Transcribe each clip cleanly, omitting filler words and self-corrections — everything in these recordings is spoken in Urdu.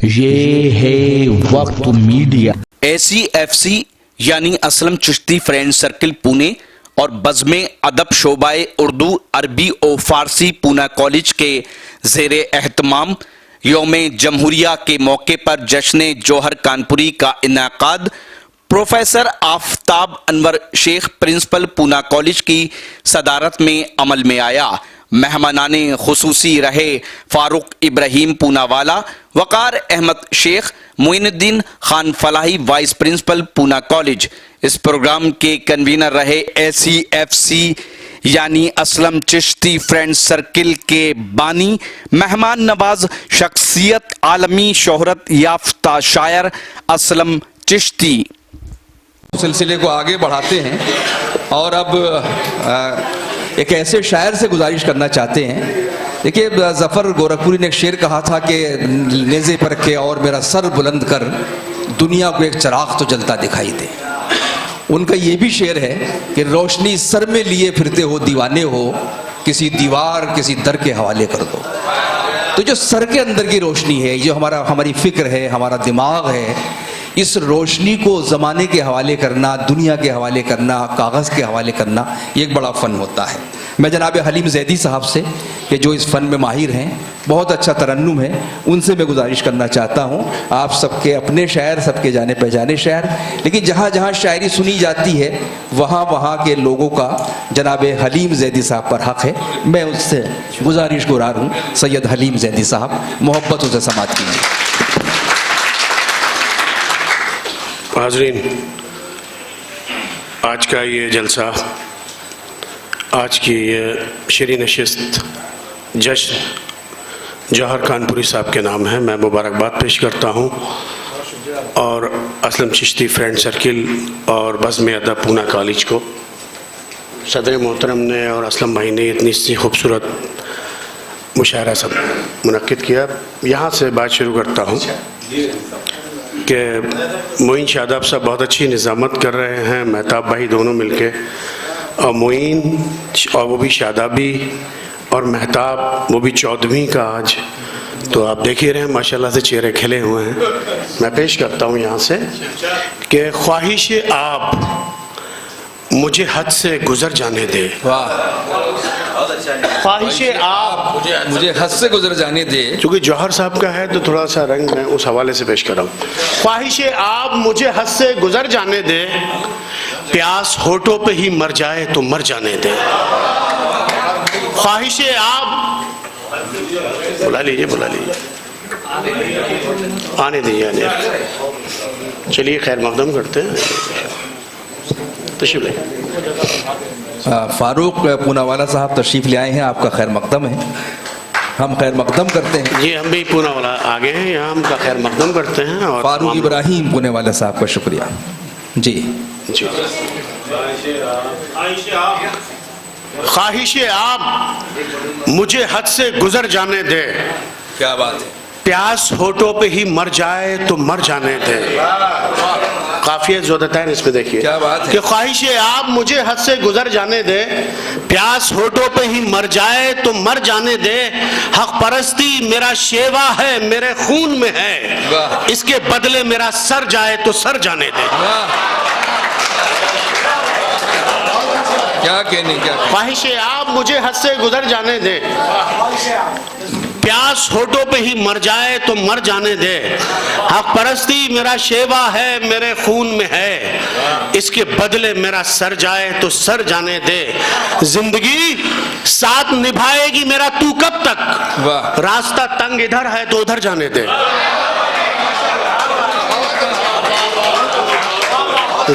یہ ہے وقت میڈیا۔ ACFC یعنی اسلم چشتی فرینڈ سرکل پونے اور بزم ادب شعبہ اردو عربی و فارسی پونا کالج کے زیر اہتمام یوم جمہوریہ کے موقع پر جشن جوہر کانپوری کا انعقاد پروفیسر آفتاب انور شیخ پرنسپل پونا کالج کی صدارت میں عمل میں آیا۔ مہمانان خصوصی رہے فاروق ابراہیم پونا والا، وقار احمد شیخ، معین الدین خان فلاحی وائس پرنسپل پونا کالج۔ اس پروگرام کے کنوینر رہے ACFC یعنی اسلم چشتی فرینڈ سرکل کے بانی، مہمان نواز شخصیت، عالمی شہرت یافتہ شاعر اسلم چشتی۔ سلسلے کو آگے بڑھاتے ہیں اور اب ایک ایسے شاعر سے گزارش کرنا چاہتے ہیں۔ دیکھیے، ظفر گورکھپوری نے ایک شعر کہا تھا کہ نیزے پر کے اور میرا سر بلند کر، دنیا کو ایک چراغ تو جلتا دکھائی دے۔ ان کا یہ بھی شعر ہے کہ روشنی سر میں لیے پھرتے ہو دیوانے ہو، کسی دیوار کسی در کے حوالے کر دو۔ تو جو سر کے اندر کی روشنی ہے، جو ہماری فکر ہے، ہمارا دماغ ہے، اس روشنی کو زمانے کے حوالے کرنا، دنیا کے حوالے کرنا، کاغذ کے حوالے کرنا، یہ ایک بڑا فن ہوتا ہے۔ میں جناب حلیم زیدی صاحب سے کہ جو اس فن میں ماہر ہیں، بہت اچھا ترنم ہے، ان سے میں گزارش کرنا چاہتا ہوں۔ آپ سب کے اپنے شاعر، سب کے جانے پہچانے شاعر، لیکن جہاں جہاں شاعری سنی جاتی ہے وہاں کے لوگوں کا جناب حلیم زیدی صاحب پر حق ہے۔ میں اس سے گزارش گزار ہوں، سید حلیم زیدی صاحب محبتوں سے سماعت کیجیے۔ حاضرین، آج کا یہ جلسہ، آج کی یہ شعری نشست جشن جوہر کانپوری صاحب کے نام ہے۔ میں مبارکباد پیش کرتا ہوں اور اسلم چشتی فرینڈ سرکل اور بزم ادب پونا کالج کو، صدر محترم نے اور اسلم بھائی نے اتنی سی خوبصورت مشاعرہ سب منعقد کیا۔ یہاں سے بات شروع کرتا ہوں کہ معین شاداب صاحب بہت اچھی نظامت کر رہے ہیں، مہتاب بھائی دونوں مل کے، اور معین اور وہ بھی شادابی اور مہتاب وہ بھی 14ویں کا آج، تو آپ دیکھ ہی رہے ہیں ماشاءاللہ سے چہرے کھلے ہوئے ہیں۔ میں پیش کرتا ہوں یہاں سے کہ خواہش آپ مجھے حد سے گزر جانے دے، خواہش آپ مجھے حد سے گزر جانے دے، چونکہ جوہر صاحب کا ہے تو تھوڑا سا رنگ میں اس حوالے سے پیش کر رہا ہوں۔ خواہش آپ مجھے حد سے گزر جانے دے، پیاس ہونٹوں پہ ہی مر جائے تو مر جانے دے۔ خواہش آپ، بلا لیجئے آنے دیجئے، چلیے خیر مقدم کرتے ہیں، تشریف لیں۔ فاروق پونا والا صاحب تشریف لے آئے ہیں، آپ کا خیر مقدم ہے، ہم خیر مقدم کرتے ہیں۔ جی، ہم بھی پونا والا آگے ہیں، یہاں ہم کا خیر مقدم کرتے ہیں۔ اور فاروق ابراہیم پونے والے صاحب کا شکریہ۔ جی خواہش آپ مجھے حد سے گزر جانے دے، کیا بات ہے، پیاس ہونٹوں پہ ہی مر جائے تو مر جانے دے۔ قافیہ زودتین اس پہ دیکھیے، کیا بات ہے، کہ خواہش آپ مجھے حد سے گزر جانے دے، پیاس ہونٹوں پہ ہی مر جائے تو مر جانے دے۔ حق پرستی میرا شیوا ہے، میرے خون میں ہے، اس کے بدلے میرا سر جائے تو سر جانے دے۔ کیا کہنے، کیا خواہش آپ مجھے حد سے گزر جانے دے، پیاس ہونٹوں پہ ہی مر جائے تو مر جانے دے۔ حق پرستی میرا شیوا ہے، میرے خون میں ہے، اس کے بدلے میرا سر جائے تو سر جانے دے۔ زندگی ساتھ نبھائے گی میرا تو کب تک، راستہ تنگ ادھر ہے تو ادھر جانے دے۔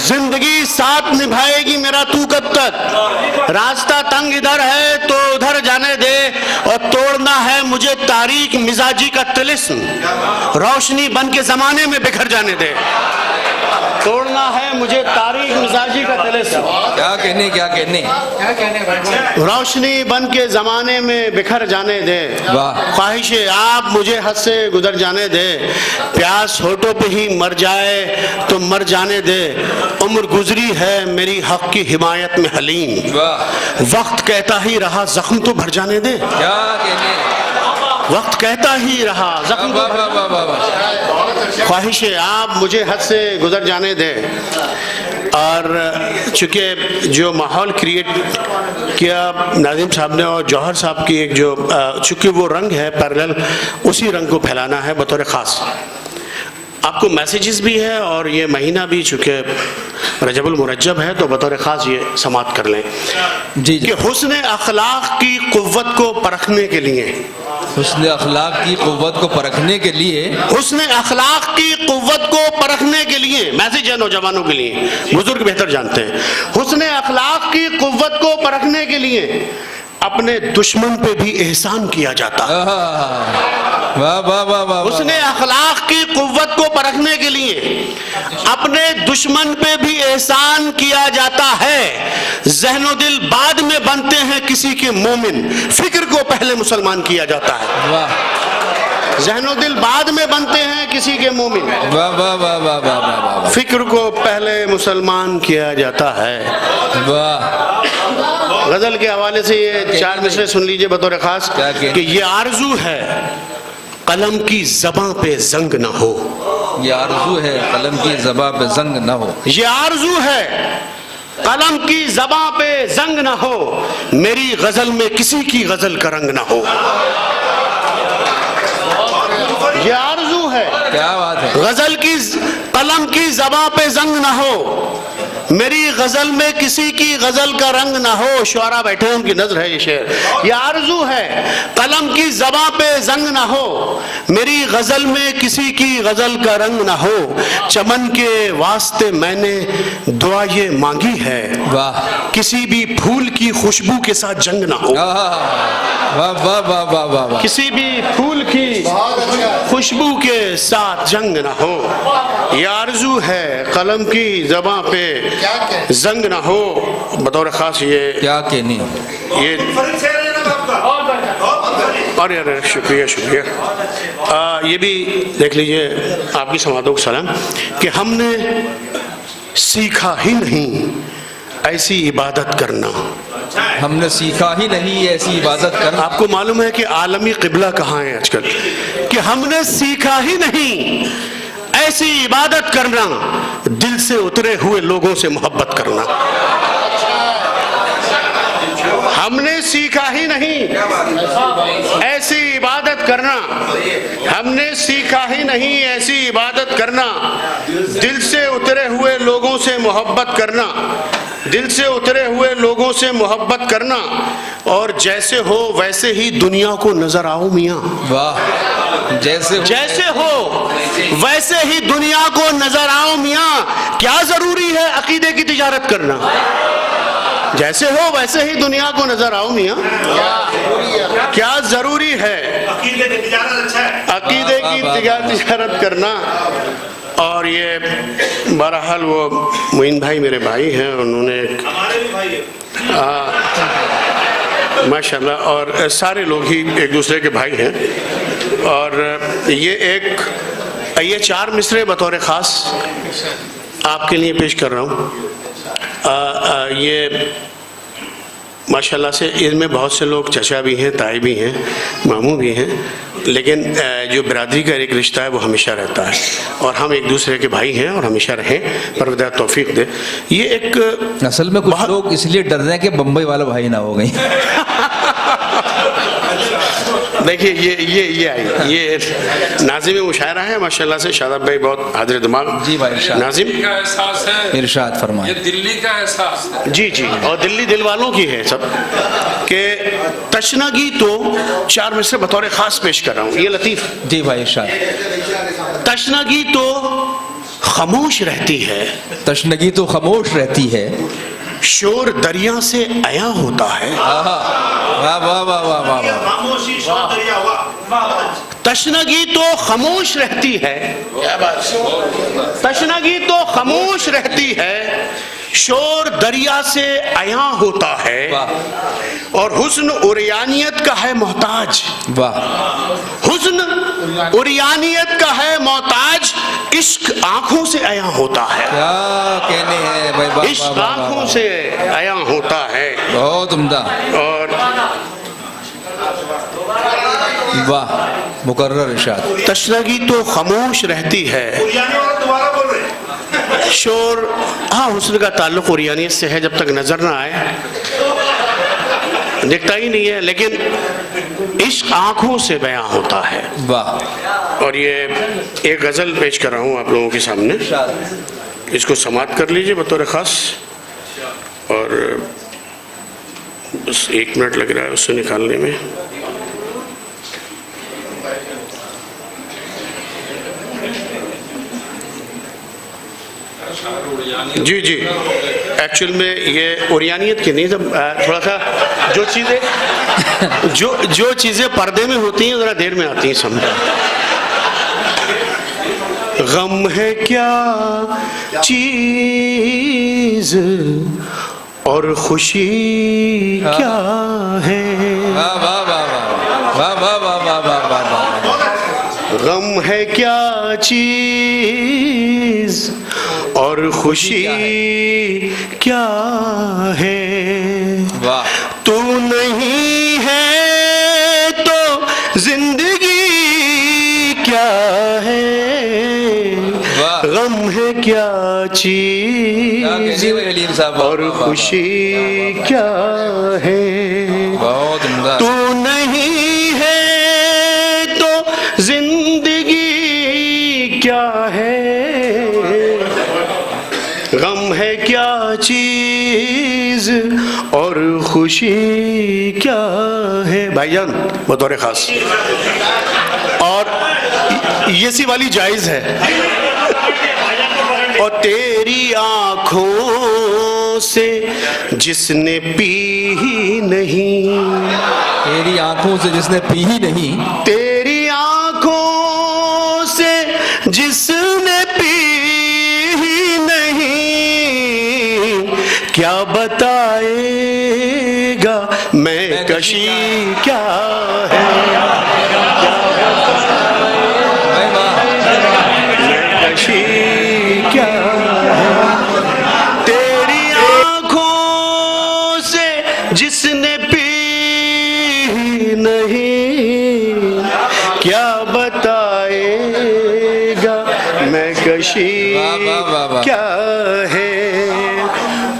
زندگی ساتھ نبھائے گی میرا تو کب تک، راستہ تنگ ادھر ہے تو ادھر جانے دے۔ اور توڑنا ہے مجھے تاریک مزاجی کا طلسم، روشنی بن کے زمانے میں بکھر جانے دے۔ توڑنا ہے مجھے تاریک مزاجی کا طلسم، کیا کہنے، روشنی بن کے زمانے میں بکھر جانے دے۔ خواہش آپ مجھے حد سے گزر جانے دے، پیاس ہونٹوں پہ ہی مر جائے تو مر جانے دے۔ عمر گزری ہے میری حق کی حمایت میں حلیم، وقت کہتا ہی رہا زخم تو بھر جانے دے۔ وقت کہتا ہی رہا زخم کو واہ واہ واہ واہ. خواہش ہے آپ مجھے حد سے گزر جانے دیں. اور چونکہ جو ماحول کریٹ کیا ناظم صاحب نے اور جوہر صاحب کی ایک جو چونکہ وہ رنگ ہے پیرلل، اسی رنگ کو پھیلانا ہے بطور خاص. آپ کو میسیجز بھی ہے اور یہ مہینہ بھی چونکہ رجب المرجب ہے تو بطور خاص یہ سماعت کر لیں جی جی. کہ حسن اخلاق کی قوت کو پرکھنے کے لیے، حسن اخلاق کی قوت کو پرکھنے کے لیے، حسن اخلاق کی قوت کو پرکھنے کے لیے، میسیج ہے نوجوانوں کے لیے، بزرگ بہتر جانتے ہیں، حسن اخلاق کی قوت کو پرکھنے کے لیے اپنے دشمن پہ بھی احسان کیا جاتا ہے. واہ واہ واہ واہ. حسن اخلاق کی قوت کو پرکھنے کے لیے اپنے دشمن پہ بھی احسان کیا جاتا ہے. ذہن و دل بعد میں بنتے ہیں کسی کے مومن، فکر کو پہلے مسلمان کیا جاتا ہے. واہ ذہن و دل بعد میں بنتے ہیں کسی کے مومن، واہ واہ واہ واہ واہ واہ. فکر کو پہلے مسلمان کیا جاتا ہے. واہ. غزل کے حوالے سے یہ 4 مصرے سن لیجئے بطور خاص کہ یہ آرزو ہے قلم کی زباں پہ زنگ نہ ہو. یہ آرزو ہے قلم کی زباں پہ زنگ نہ ہو. یہ آرزو ہے قلم کی زباں پہ زنگ نہ ہو، میری غزل میں کسی کی غزل کا رنگ نہ ہو. یہ آرزو ہے کیا بات ہے. غزل کی قلم کی زباں پہ زنگ نہ ہو، میری غزل میں کسی کی غزل کا رنگ نہ ہو. شعراء بیٹھے ہیں ان کی نظر ہے یہ شعر. یہ آرزو ہے قلم کی زباں پہ زنگ نہ ہو، میری غزل میں کسی کی غزل کا رنگ نہ ہو. چمن کے واسطے میں نے دعا یہ مانگی ہے، واہ کسی بھی پھول کی خوشبو کے ساتھ جنگ نہ ہو. واہ واہ واہ واہ واہ واہ. کسی بھی پھول کی خوشبو کے ساتھ جنگ نہ ہو. یہ آرزو ہے قلم کی زباں پہ زنگ نہ ہو. بطور خاص یہ کیا کہنی. یہ ارے شکریہ شکریہ. یہ بھی دیکھ لیجئے آپ کی سماعتوں کو سلام کہ ہم نے سیکھا ہی نہیں ایسی عبادت کرنا. ہم نے سیکھا ہی نہیں ایسی عبادت کرنا. آپ کو معلوم ہے کہ عالمی قبلہ کہاں ہے آج کل، کہ ہم نے سیکھا ہی نہیں ایسی عبادت کرنا، دل سے اترے ہوئے لوگوں سے محبت کرنا. ہم نے سیکھا ہی نہیں ایسی عبادت کرنا، ہم نے سیکھا ہی نہیں ایسی عبادت کرنا، دل سے اترے ہوئے لوگوں سے محبت کرنا، دل سے اترے ہوئے لوگوں سے محبت کرنا، اور جیسے ہو ویسے ہی دنیا کو نظر آؤ میاں. واہ. جیسے ہو ویسے ہی دنیا کو نظر آؤ میاں. کیا ضروری ہے عقیدے کی تجارت کرنا؟ جیسے ہو ویسے ہی دنیا کو نظر آؤ میاں. کیا ضروری ہے عقیدے کی تجارت کرنا. اور یہ بہرحال وہ معین بھائی میرے بھائی ہیں، انہوں نے ماشاءاللہ، اور سارے لوگ ہی ایک دوسرے کے بھائی ہیں. اور یہ 4 مصرے بطور خاص آپ کے لیے پیش کر رہا ہوں. یہ ماشاءاللہ سے ان میں بہت سے لوگ چچا بھی ہیں، تائی بھی ہیں، ماموں بھی ہیں، لیکن جو برادری کا ایک رشتہ ہے وہ ہمیشہ رہتا ہے، اور ہم ایک دوسرے کے بھائی ہیں اور ہمیشہ رہیں. پروردگار توفیق دے. یہ ایک اصل میں کچھ لوگ اس لیے ڈر رہے ہیں کہ بمبئی والا بھائی نہ ہو گئی. دیکھیے یہ آئی، یہ ناظم مشاعرہ ہے ماشاءاللہ سے. شاداب بھائی بہت حاضر دماغ. جی بھائی ارشاد. ناظم کا احساس ہے، ارشاد فرمائیں. یہ دلی کا احساس ہے. جی اور دلی دل والوں کی ہے سب. کہ تشنگی تو 4 مصرے بطور خاص پیش کر رہا ہوں. یہ لطیف. جی بھائی ارشاد. تشنگی تو خاموش رہتی ہے، تشنگی تو خاموش رہتی ہے، شور دریا سے عیاں ہوتا ہے. واہ واہ واہ واہ واہ. تشنگی تو خاموش رہتی ہے، تشنگی تو خاموش رہتی ہے، شور دریا سے عیاں ہوتا ہے، اور حسن عریانیت کا ہے محتاج. واہ. حسن عریانیت کا ہے محتاج، عشق آنکھوں سے عیاں ہوتا ہے. کیا کہنے ہیں بھائی. عشق آنکھوں سے عیاں ہوتا ہے. بہت عمدہ. اور واہ مقرر ارشاد. تشنگی تو خاموش رہتی ہے، شور ہاں حسن کا تعلق اوریانیت سے ہے، جب تک نظر نہ آئے دکھتا ہی نہیں ہے، لیکن عشق آنکھوں سے بیاں ہوتا ہے. واہ. اور یہ ایک غزل پیش کر رہا ہوں آپ لوگوں کے سامنے، اس کو سماعت کر لیجئے بطور خاص، اور بس 1 منٹ لگ رہا ہے اس سے نکالنے میں. جی جی ایکچول میں یہ اوریانیت کی نہیں، تھوڑا سا جو چیزیں پردے میں ہوتی ہیں ذرا دیر میں آتی ہیں سمجھ. غم ہے کیا چیز اور خوشی کیا ہے، واہ واہ واہ واہ واہ واہ واہ واہ واہ واہ. غم ہے کیا چیز اور خوشی کیا ہے، واہ. تو نہیں ہے تو زندگی کیا ہے، واہ. غم ہے کیا چیز علیم صاحب اور خوشی کیا ہے، بہت عمدہ. تو نہیں ہے تو زندگی کیا ہے، غم ہے کیا چیز اور خوشی کیا ہے. بھائی جان بطور خاص، اور یہ سی والی جائز ہے. اور تیری آنکھوں سے جس نے پی ہی نہیں، تیری آنکھوں سے جس نے پی ہی نہیں، تیری آنکھوں سے جس نے پی ہی نہیں، کیا بتائے گا میں کشی کیا ہے، کشی کیا ہے. تیری آنکھوں سے جس نے پی نہیں، کیا بتائے گا میں کشی کیا ہے.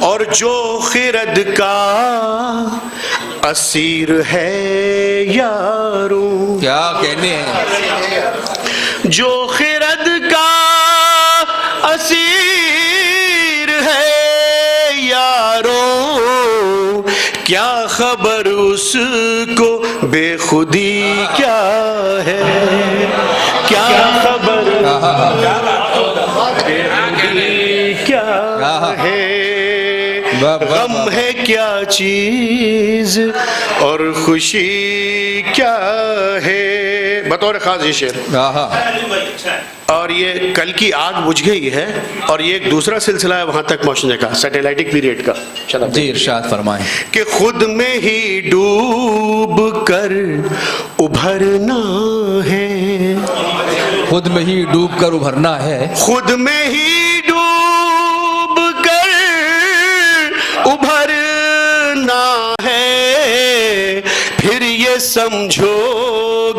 اور جو خرد کا اسیر ہے یاروں، کیا کہنے ہیں، جو خرد کا اسیر ہے یاروں، کیا خبر اس کو بے خودی کیا ہے، کیا خبر بے خودی کیا ہے، غم ہے کیا چیز اور خوشی کیا ہے. بطور خاص یہ شعر، اور یہ کل کی آگ بجھ گئی ہے، اور یہ ایک دوسرا سلسلہ ہے وہاں تک پہنچنے کا، سیٹلائٹک پیریڈ کا. جی ارشاد فرمائیں. کہ خود میں ہی ڈوب کر ابھرنا ہے، خود میں ہی ڈوب کر ابھرنا ہے، خود میں ہی ڈوب کر ابھرنا ہے، پھر یہ سمجھو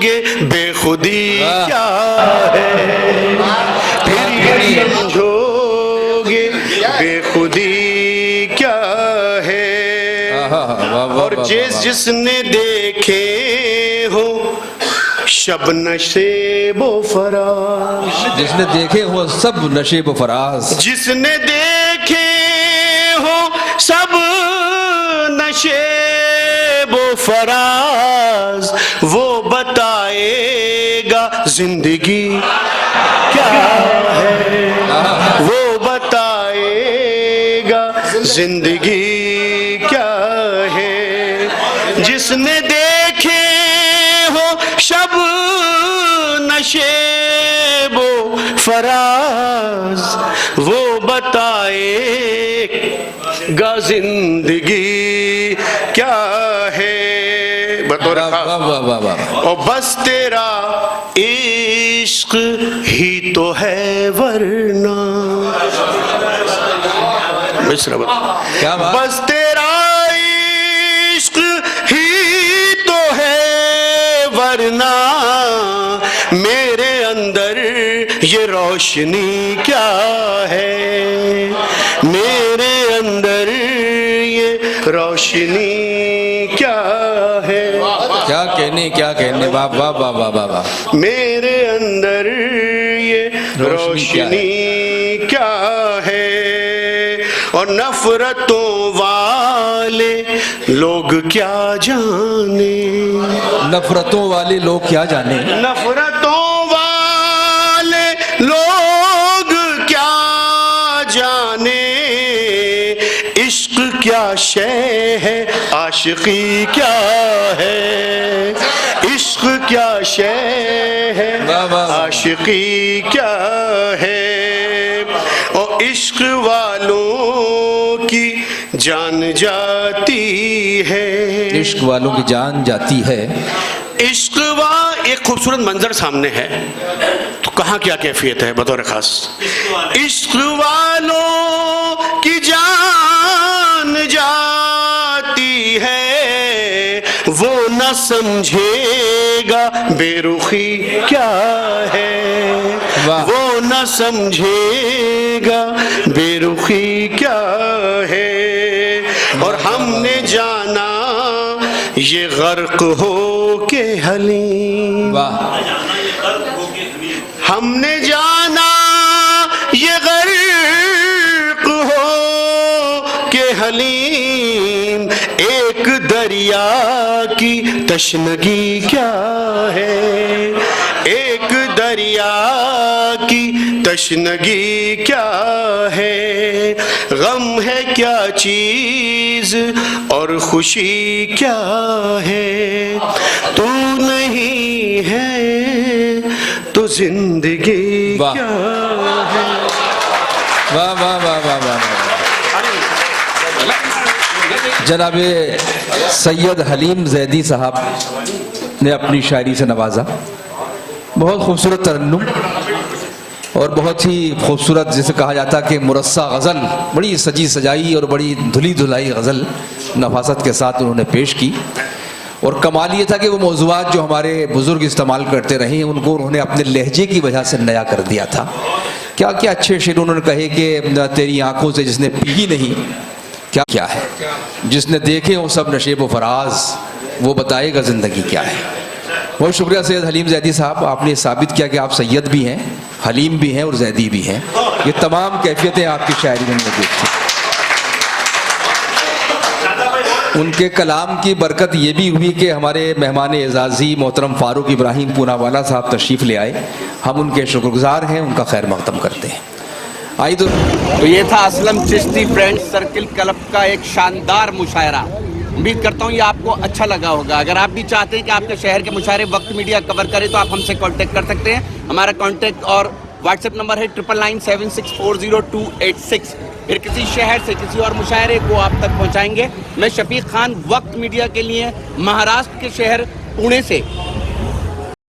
گے بے خودی کیا ہے، پھر یہ سمجھو گے بے خودی کیا ہے. اور جس نے دیکھے ہو شب نشیب و فراز، جس نے دیکھے ہو سب نشیب و فراز، جس نے دیکھے ہو سب نشیب و فراز، وہ بتائے گا زندگی کیا ہے، وہ بتائے گا زندگی کیا ہے. جس نے دیکھے ہو شب نشیب و فراز، وہ بتائے گا زندگی کیا ہے. بطور اور بس تیرا عشق ہی تو ہے ورنہ، بس تیرا عشق ہی تو ہے ورنہ ورنہ میرے اندر یہ روشنی کیا ہے، میرے اندر یہ روشنی کیا ہے، کیا کہنے واہ واہ واہ واہ واہ واہ، میرے اندر یہ روشنی کیا ہے، اور نفرتوں والے لوگ کیا جانے، نفرتوں والے لوگ کیا جانے، نفرتوں والے لوگ کیا جانے، عشق کیا شے ہے، عاشقی کیا ہے، عشق کیا شے ہے، واہ واہ واہ۔ عاشقی کیا ہے، اور عشق والوں کی جان جاتی ہے، عشق والوں کی جان جاتی ہے، عشق ایک خوبصورت منظر سامنے ہے تو کہاں کیا کیفیت ہے بطور خاص، عشق والوں کی جان جاتی ہے، وہ نہ سمجھے گا بے رخی کیا ہے، واہ۔ وہ نہ سمجھے گا بے رخی کیا ہے، اور ہم نے جانا یہ غرق ہو کے حلیم، واہ، ہم نے جانا یہ غرق ہو کے حلیم، ایک دریا کی تشنگی کیا ہے، ایک دریا کی تشنگی کیا ہے، غم ہے کیا چیز اور خوشی کیا ہے، تو نہیں ہے تو زندگی واہ۔ کیا ہے، واہ واہ واہ واہ واہ۔ جناب سید حلیم زیدی صاحب نے اپنی شاعری سے نوازا، بہت خوبصورت ترنم اور بہت ہی خوبصورت جسے کہا جاتا کہ مرصع غزل، بڑی سجی سجائی اور بڑی دھلی دھلائی غزل نفاست کے ساتھ انہوں نے پیش کی، اور کمال یہ تھا کہ وہ موضوعات جو ہمارے بزرگ استعمال کرتے رہے ہیں ان کو انہوں نے اپنے لہجے کی وجہ سے نیا کر دیا تھا۔ کیا کیا اچھے شعر انہوں نے کہے کہ تیری آنکھوں سے جس نے پی نہیں کیا کیا ہے، جس نے دیکھے وہ سب نشیب و فراز، وہ بتائے گا زندگی کیا ہے۔ بہت شکریہ سید حلیم زیدی صاحب، آپ نے ثابت کیا کہ آپ سید بھی ہیں، حلیم بھی ہیں اور زیدی بھی ہیں، یہ تمام کیفیتیں آپ کی شاعری میں موجود تھیں۔ ان کے کلام کی برکت یہ بھی ہوئی کہ ہمارے مہمان اعزازی محترم فاروق ابراہیم پونا والا صاحب تشریف لے آئے، ہم ان کے شکر گزار ہیں، ان کا خیر مقدم کرتے ہیں۔ آئی تو یہ تھا Aslam Chishti friend circle club کا ایک شاندار مشاعرہ، امید کرتا ہوں یہ آپ کو اچھا لگا ہوگا۔ اگر آپ بھی چاہتے ہیں کہ آپ کے شہر کے مشاعرے وقت میڈیا کور کرے تو آپ ہم سے کانٹیکٹ کر سکتے ہیں، ہمارا کانٹیکٹ اور واٹس ایپ نمبر ہے 9997640286۔ پھر کسی شہر سے کسی اور مشاعرے کو آپ تک پہنچائیں گے۔ میں شفیق خان وقت میڈیا کے لیے مہاراشٹر کے شہر پونے سے